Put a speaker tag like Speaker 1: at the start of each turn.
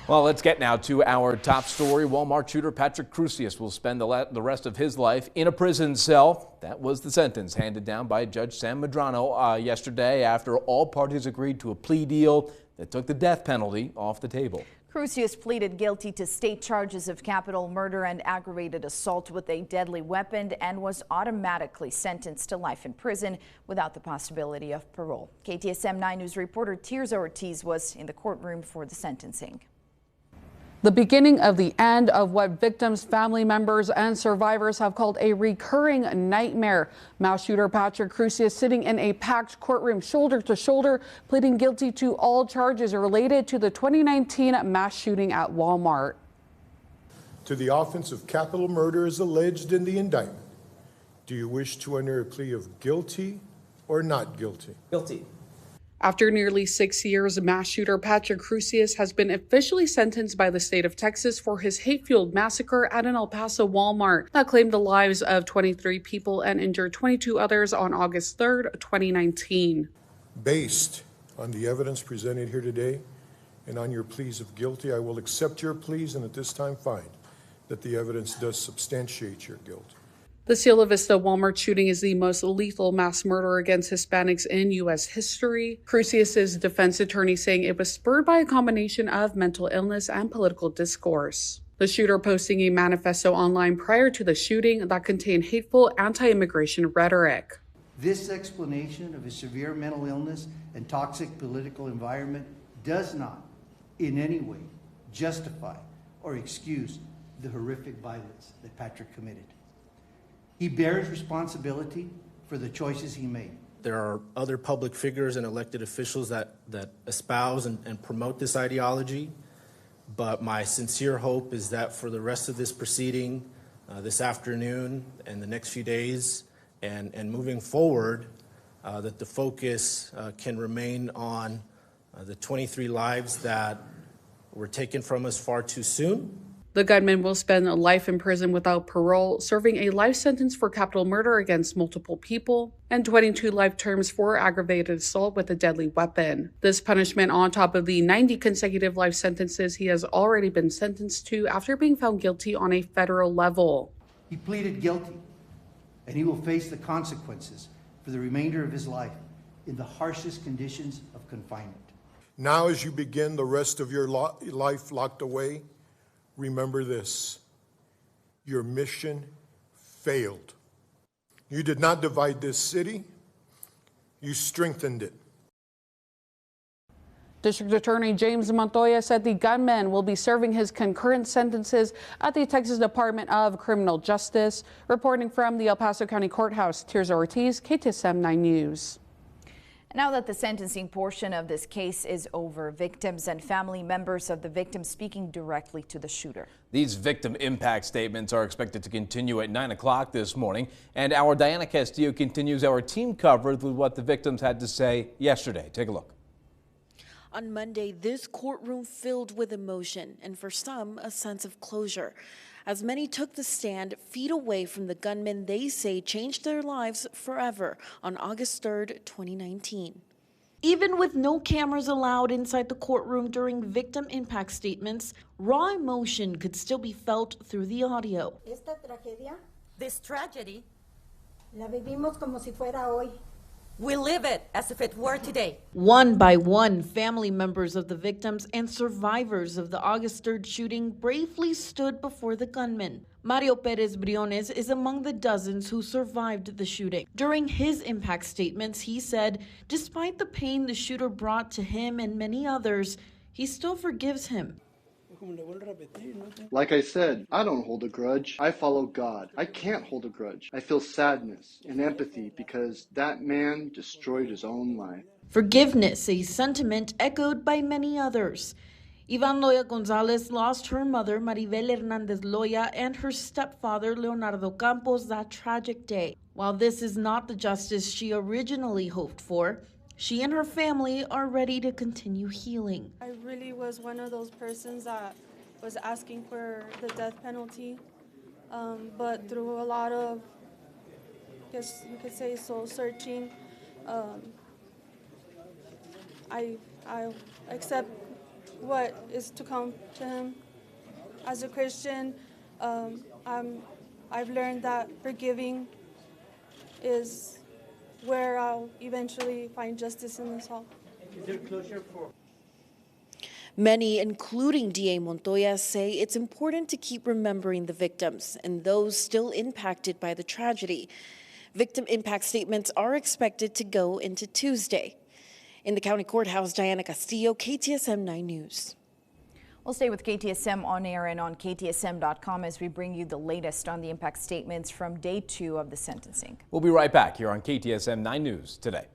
Speaker 1: Well, let's get now to our top story. Walmart shooter Patrick Crusius will spend the rest of his life in a prison cell. That was the sentence handed down by Judge Sam Medrano yesterday after all parties agreed to a plea deal that took the death penalty off the table.
Speaker 2: Crusius pleaded guilty to state charges of capital murder and aggravated assault with a deadly weapon and was automatically sentenced to life in prison without the possibility of parole. KTSM 9 News reporter Tirza Ortiz was in the courtroom for the sentencing.
Speaker 3: The beginning of the end of what victims, family members, and survivors have called a recurring nightmare. Mass shooter Patrick Crusius sitting in a packed courtroom shoulder to shoulder, pleading guilty to all charges related to the 2019 mass shooting at Walmart.
Speaker 4: To the offense of capital murder as alleged in the indictment, do you wish to enter a plea of guilty or not guilty?
Speaker 5: Guilty.
Speaker 3: After nearly 6 years, mass shooter Patrick Crusius has been officially sentenced by the state of Texas for his hate-fueled massacre at an El Paso Walmart that claimed the lives of 23 people and injured 22 others on August 3rd, 2019.
Speaker 4: Based on the evidence presented here today and on your pleas of guilty, I will accept your pleas and at this time find that the evidence does substantiate your guilt.
Speaker 3: The Cielo Vista Walmart shooting is the most lethal mass murder against Hispanics in U.S. history. Crusius's defense attorney saying it was spurred by a combination of mental illness and political discourse. The shooter posting a manifesto online prior to the shooting that contained hateful anti-immigration rhetoric.
Speaker 6: This explanation of his severe mental illness and toxic political environment does not in any way justify or excuse the horrific violence that Patrick committed. He bears responsibility for the choices he made.
Speaker 5: There are other public figures and elected officials that espouse and promote this ideology, but my sincere hope is that for the rest of this proceeding, this afternoon and the next few days, and moving forward, that the focus can remain on the 23 lives that were taken from us far too soon.
Speaker 3: The gunman will spend life in prison without parole, serving a life sentence for capital murder against multiple people and 22 life terms for aggravated assault with a deadly weapon. This punishment on top of the 90 consecutive life sentences he has already been sentenced to after being found guilty on a federal level.
Speaker 6: He pleaded guilty, and he will face the consequences for the remainder of his life in the harshest conditions of confinement.
Speaker 4: Now, as you begin the rest of your life locked away, remember this: your mission failed. You did not divide this city, you strengthened it.
Speaker 3: District Attorney James Montoya said the gunman will be serving his concurrent sentences at the Texas Department of Criminal Justice. Reporting from the El Paso County Courthouse, Tirza Ortiz, KTSM 9 News.
Speaker 2: Now that the sentencing portion of this case is over, victims and family members of the victim speaking directly to the shooter.
Speaker 1: These victim impact statements are expected to continue at 9 o'clock this morning, and our Diana Castillo continues our team coverage with what the victims had to say yesterday. Take a look.
Speaker 7: On Monday, this courtroom filled with emotion and for some, a sense of closure, as many took the stand feet away from the gunman they say changed their lives forever on August 3rd, 2019. Even with no cameras allowed inside the courtroom during victim impact statements, raw emotion could still be felt through the audio.
Speaker 8: This tragedy,
Speaker 9: la vivimos como si fuera hoy.
Speaker 8: We live it as if it were today.
Speaker 7: One by one, family members of the victims and survivors of the August 3rd shooting bravely stood before the gunman. Mario Perez Briones is among the dozens who survived the shooting. During his impact statements, he said, despite the pain the shooter brought to him and many others, he still forgives him.
Speaker 10: Like I said, I don't hold a grudge. I follow God. I can't hold a grudge. I feel sadness and empathy because that man destroyed his own life.
Speaker 7: Forgiveness, a sentiment echoed by many others. Ivan Loya Gonzalez lost her mother, Maribel Hernandez Loya, and her stepfather, Leonardo Campos, that tragic day. While this is not the justice she originally hoped for, she and her family are ready to continue healing.
Speaker 11: I really was one of those persons that was asking for the death penalty, but through a lot of, I guess you could say, soul searching, I accept what is to come to him. As a Christian, I've learned that forgiving is where I'll eventually find justice in this all.
Speaker 6: Is there closure for?
Speaker 7: Many, including DA Montoya, say it's important to keep remembering the victims and those still impacted by the tragedy. Victim impact statements are expected to go into Tuesday. In the county courthouse, Diana Castillo, KTSM 9 News.
Speaker 2: We'll stay with KTSM on air and on KTSM.com as we bring you the latest on the impact statements from day 2 of the sentencing.
Speaker 1: We'll be right back here on KTSM 9 News today.